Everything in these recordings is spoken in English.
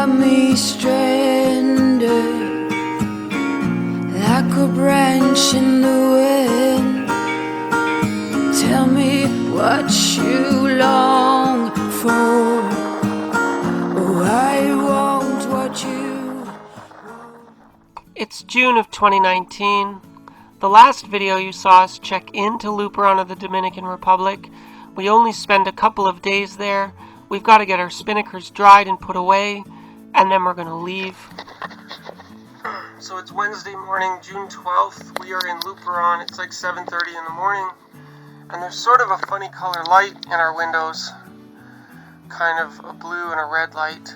got me stranded like a branch in the wind. Tell me what you long for. Oh, I want what you want. It's June of 2019. The last video you saw us check into Luperon of the Dominican Republic. We only spend a couple of days there. We've got to get our spinnakers dried and put away, and then we're going to leave. So it's Wednesday morning, June 12th. We are in Luperon. It's like 7:30 in the morning, and there's sort of a funny color light in our windows. Kind of a blue and a red light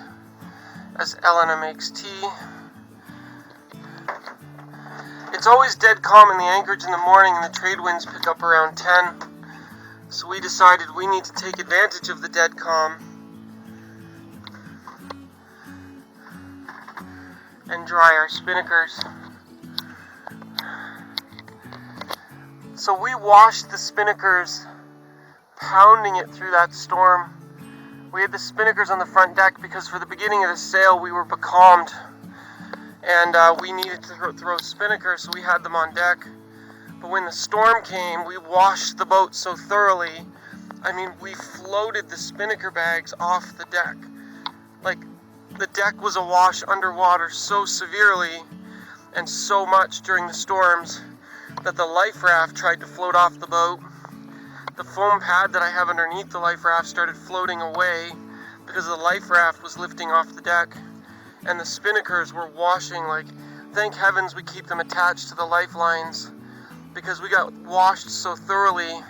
as Elena makes tea. It's always dead calm in the anchorage in the morning, and the trade winds pick up around 10. So we decided we need to take advantage of the dead calm and dry our spinnakers. So we washed the spinnakers, pounding it through that storm. We had the spinnakers on the front deck because for the beginning of the sail we were becalmed, and we needed to throw spinnakers, so we had them on deck. But when the storm came, we washed the boat so thoroughly. I mean, we floated the spinnaker bags off the deck. Like, the deck was awash underwater so severely and so much during the storms that the life raft tried to float off the boat. The foam pad that I have underneath the life raft started floating away because the life raft was lifting off the deck. And the spinnakers were washing, like, thank heavens we keep them attached to the lifelines, because we got washed so thoroughly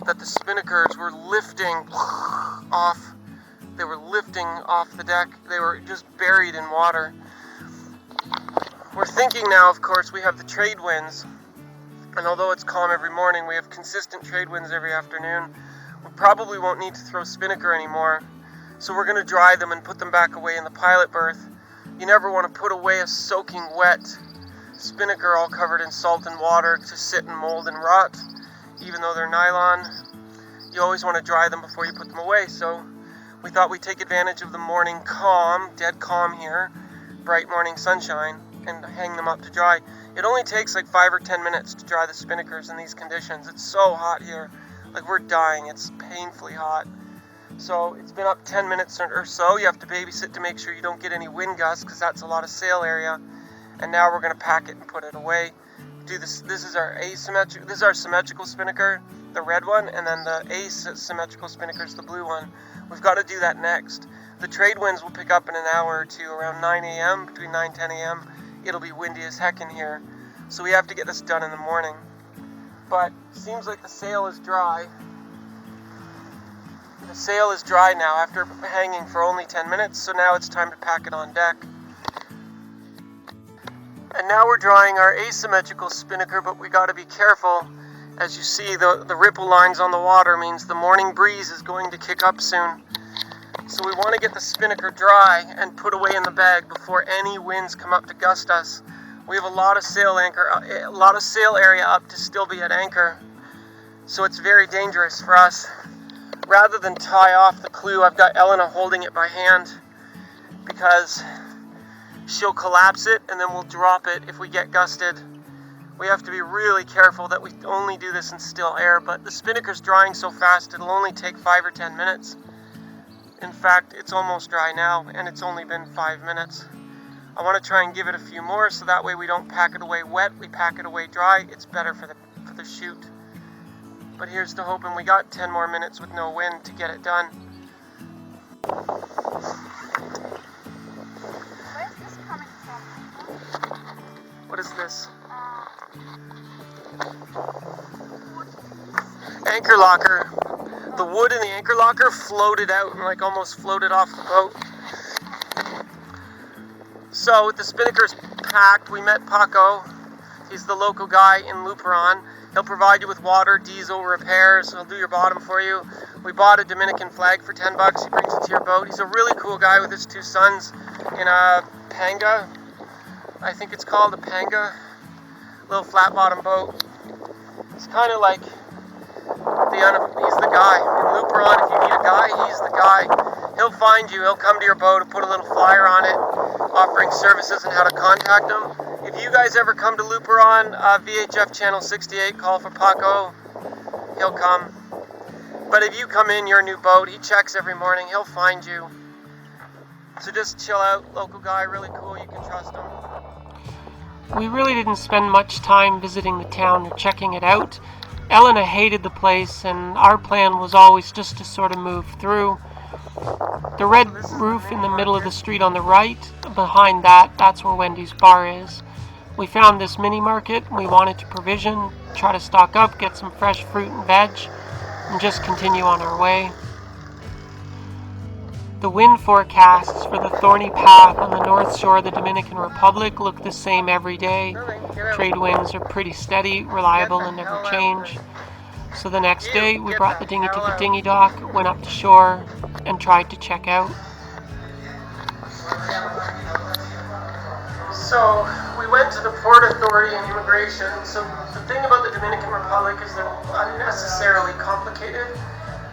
that the spinnakers were lifting off. They were lifting off the deck. They were just buried in water. We're thinking now, of course, we have the trade winds, and although it's calm every morning, we have consistent trade winds every afternoon. We probably won't need to throw spinnaker anymore, so we're going to dry them and put them back away in the pilot berth. You never want to put away a soaking wet spinnaker all covered in salt and water to sit and mold and rot, even though they're nylon. You always want to dry them before you put them away, so we thought we'd take advantage of the morning calm, dead calm here, bright morning sunshine, and hang them up to dry. It only takes like 5 or 10 minutes to dry the spinnakers in these conditions. It's so hot here, like we're dying. It's painfully hot. So it's been up 10 minutes or so. You have to babysit to make sure you don't get any wind gusts, because that's a lot of sail area. And now we're going to pack it and put it away. This is our asymmetrical. This is our symmetrical spinnaker, the red one, and then the asymmetrical spinnaker is the blue one. We've got to do that next. The trade winds will pick up in an hour or two, around 9 a.m., between 9 and 10 a.m. It'll be windy as heck in here. So we have to get this done in the morning. But seems like the sail is dry. The sail is dry now after hanging for only 10 minutes, so now it's time to pack it on deck. And now we're drying our asymmetrical spinnaker, but we got to be careful. As you see, the ripple lines on the water means the morning breeze is going to kick up soon. So we want to get the spinnaker dry and put away in the bag before any winds come up to gust us. We have a lot of sail area up to still be at anchor, so it's very dangerous for us. Rather than tie off the clew, I've got Elena holding it by hand, because she'll collapse it and then we'll drop it if we get gusted. We have to be really careful that we only do this in still air, but the spinnaker's drying so fast it'll only take 5 or 10 minutes. In fact, it's almost dry now, and it's only been 5 minutes. I want to try and give it a few more so that way we don't pack it away wet, we pack it away dry. It's better for the shoot. But here's to hoping we got 10 more minutes with no wind to get it done. Where's this coming from? What is this? Anchor locker. The wood in the anchor locker floated out and like almost floated off the boat. So with the spinnakers packed, we met Paco. He's the local guy in Luperon. He'll provide you with water, diesel, repairs. He'll do your bottom for you. We bought a Dominican flag for $10. He brings it to your boat. He's a really cool guy with his 2 sons in a panga. I think it's called a panga. Little flat bottom boat. It's kind of like he's the guy. In Luperon, if you need a guy, he's the guy. He'll find you, he'll come to your boat and put a little flyer on it, offering services and how to contact him. If you guys ever come to Luperon, VHF channel 68, call for Paco, he'll come. But if you come in your new boat, he checks every morning, he'll find you. So just chill out, local guy, really cool, you can trust him. We really didn't spend much time visiting the town or checking it out. Elena hated the place, and our plan was always just to sort of move through. The red roof in the middle of the street on the right, behind that's where Wendy's bar is. We found this mini market, we wanted to provision, try to stock up, get some fresh fruit and veg, and just continue on our way. The wind forecasts for the thorny path on the north shore of the Dominican Republic look the same every day. Trade winds are pretty steady, reliable, and never change. So the next day, we brought the dinghy to the dinghy dock, went up to shore, and tried to check out. So we went to the Port Authority and Immigration. So the thing about the Dominican Republic is they're unnecessarily complicated.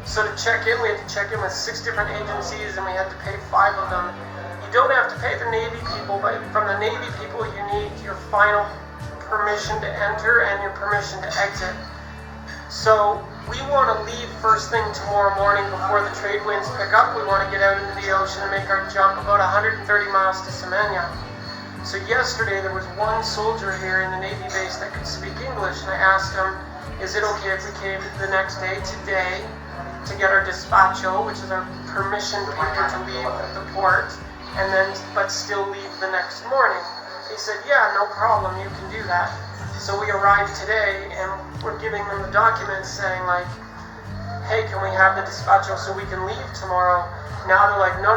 So to check in, we had to check in with 6 different agencies and we had to pay 5 of them. You don't have to pay the Navy people, but from the Navy people you need your final permission to enter and your permission to exit. So we want to leave first thing tomorrow morning before the trade winds pick up. We want to get out into the ocean and make our jump about 130 miles to Semenya. So yesterday there was one soldier here in the Navy base that could speak English, and I asked him, is it okay if we came the next day, today, to get our despacho, which is our permission paper to leave the port, and then but still leave the next morning. He said, yeah, no problem, you can do that. So we arrived today and we're giving them the documents saying like, hey, can we have the despacho so we can leave tomorrow? Now they're like, no,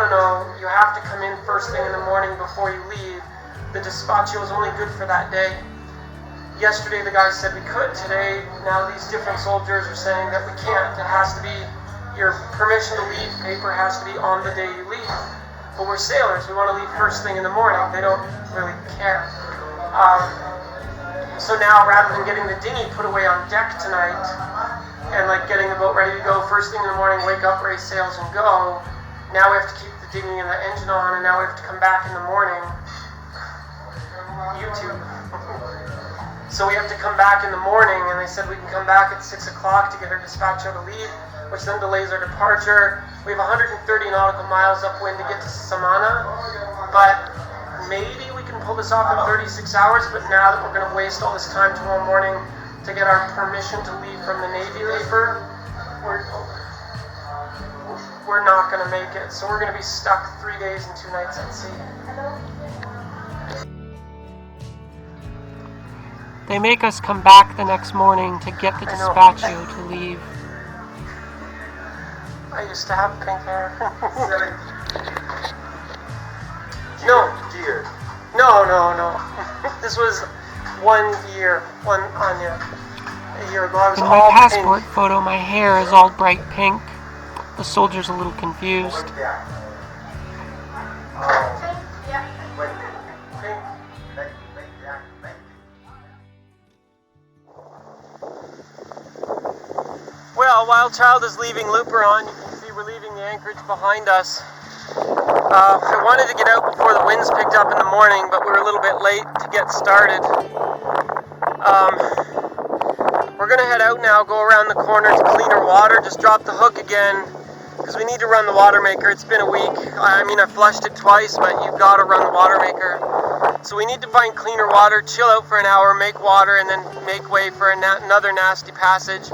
you have to come in first thing in the morning before you leave. The despacho is only good for that day. Yesterday the guy said we could, today now these different soldiers are saying that we can't. It has to be, your permission to leave paper has to be on the day you leave. But we're sailors, we want to leave first thing in the morning. They don't really care. So now rather than getting the dinghy put away on deck tonight and like getting the boat ready to go first thing in the morning, wake up, raise sails and go, now we have to keep the dinghy and the engine on, and now we have to come back in the morning. YouTube. So we have to come back in the morning, and they said we can come back at 6 o'clock to get our despacho to leave, which then delays our departure. We have 130 nautical miles upwind to get to Samana, but maybe we can pull this off in 36 hours, but now that we're going to waste all this time tomorrow morning to get our permission to leave from the Navy paper, we're not going to make it. So we're going to be stuck 3 days and 2 nights at sea. They make us come back the next morning to get the despacho to leave. I used to have pink hair. No. This was 1 year, a year ago. I was In all my passport pink. photo, my hair is all bright pink. The soldier's a little confused. Well, WildChild is leaving Luperon. You can see we're leaving the anchorage behind us. I wanted to get out before the winds picked up in the morning, but we were a little bit late to get started. We're going to head out now, go around the corner to cleaner water, just drop the hook again, because we need to run the water maker. It's been a week. I mean, I flushed it twice, but you've got to run the water maker. So we need to find cleaner water, chill out for an hour, make water, and then make way for another nasty passage.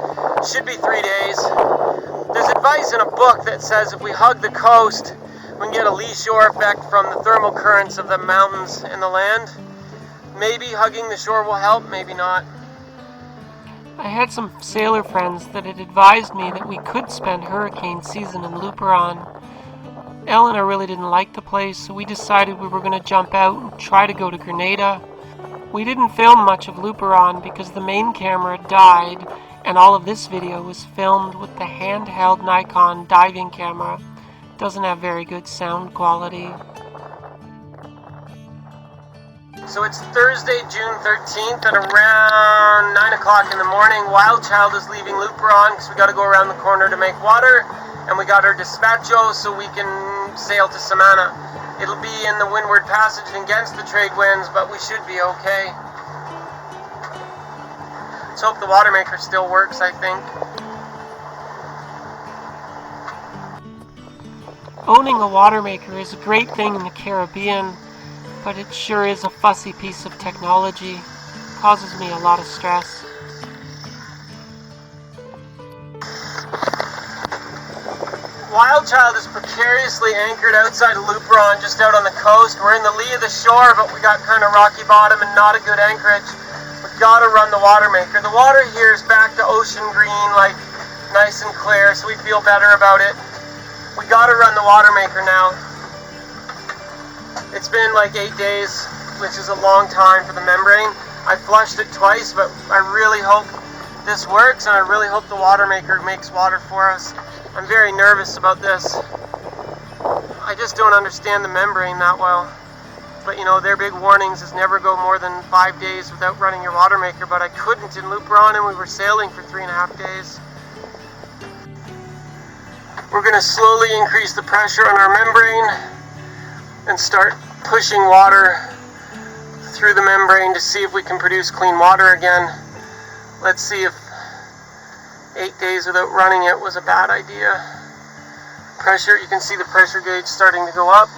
Should be 3 days. There's advice in a book that says if we hug the coast, we can get a lee shore effect from the thermal currents of the mountains and the land. Maybe hugging the shore will help, maybe not. I had some sailor friends that had advised me that we could spend hurricane season in Luperon. Eleanor really didn't like the place, so we decided we were going to jump out and try to go to Grenada. We didn't film much of Luperon because the main camera died, and all of this video was filmed with the handheld Nikon diving camera. It doesn't have very good sound quality. So it's Thursday, June 13th at around 9 o'clock in the morning. WildChild is leaving Luperon because we got to go around the corner to make water. and we got our despacho so we can sail to Samana. It'll be in the windward passage against the trade winds, but we should be okay. Let's hope the water maker still works, I think. Owning a water maker is a great thing in the Caribbean, but it sure is a fussy piece of technology. It causes me a lot of stress. WildChild is precariously anchored outside of Luperon, just out on the coast. We're in the lee of the shore, but we got kind of rocky bottom and not a good anchorage. We've got to run the water maker. The water here is back to ocean green, like nice and clear, so we feel better about it. We got to run the water maker now. It's been like 8 days, which is a long time for the membrane. I flushed it twice, but I really hope this works, and I really hope the water maker makes water for us. I'm very nervous about this. I just don't understand the membrane that well. But you know, their big warnings is never go more than 5 days without running your water maker, but I couldn't in Luperon, and we were sailing for 3.5 days. We're going to slowly increase the pressure on our membrane and start pushing water through the membrane to see if we can produce clean water again. Let's see if 8 days without running it was a bad idea. Pressure, you can see the pressure gauge starting to go up.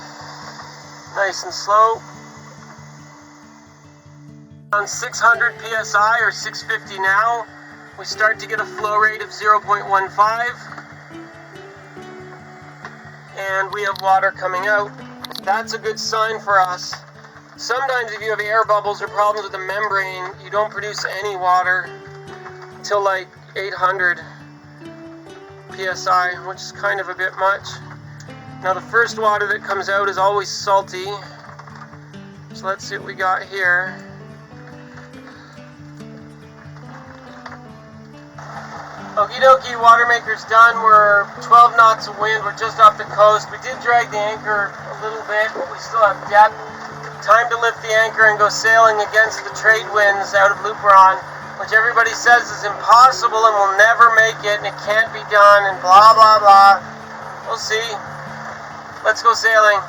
Nice and slow. On 600 psi or 650 now, we start to get a flow rate of 0.15. And we have water coming out. That's a good sign for us. Sometimes if you have air bubbles or problems with the membrane, you don't produce any water until like 800 psi, which is kind of a bit much. Now the first water that comes out is always salty. So let's see what we got here. Okie dokie, water maker's done. We're 12 knots of wind. We're just off the coast. We did drag the anchor a little bit, but we still have depth. Time to lift the anchor and go sailing against the trade winds out of Luperon, which everybody says is impossible and will never make it and it can't be done and blah blah blah. We'll see. Let's go sailing.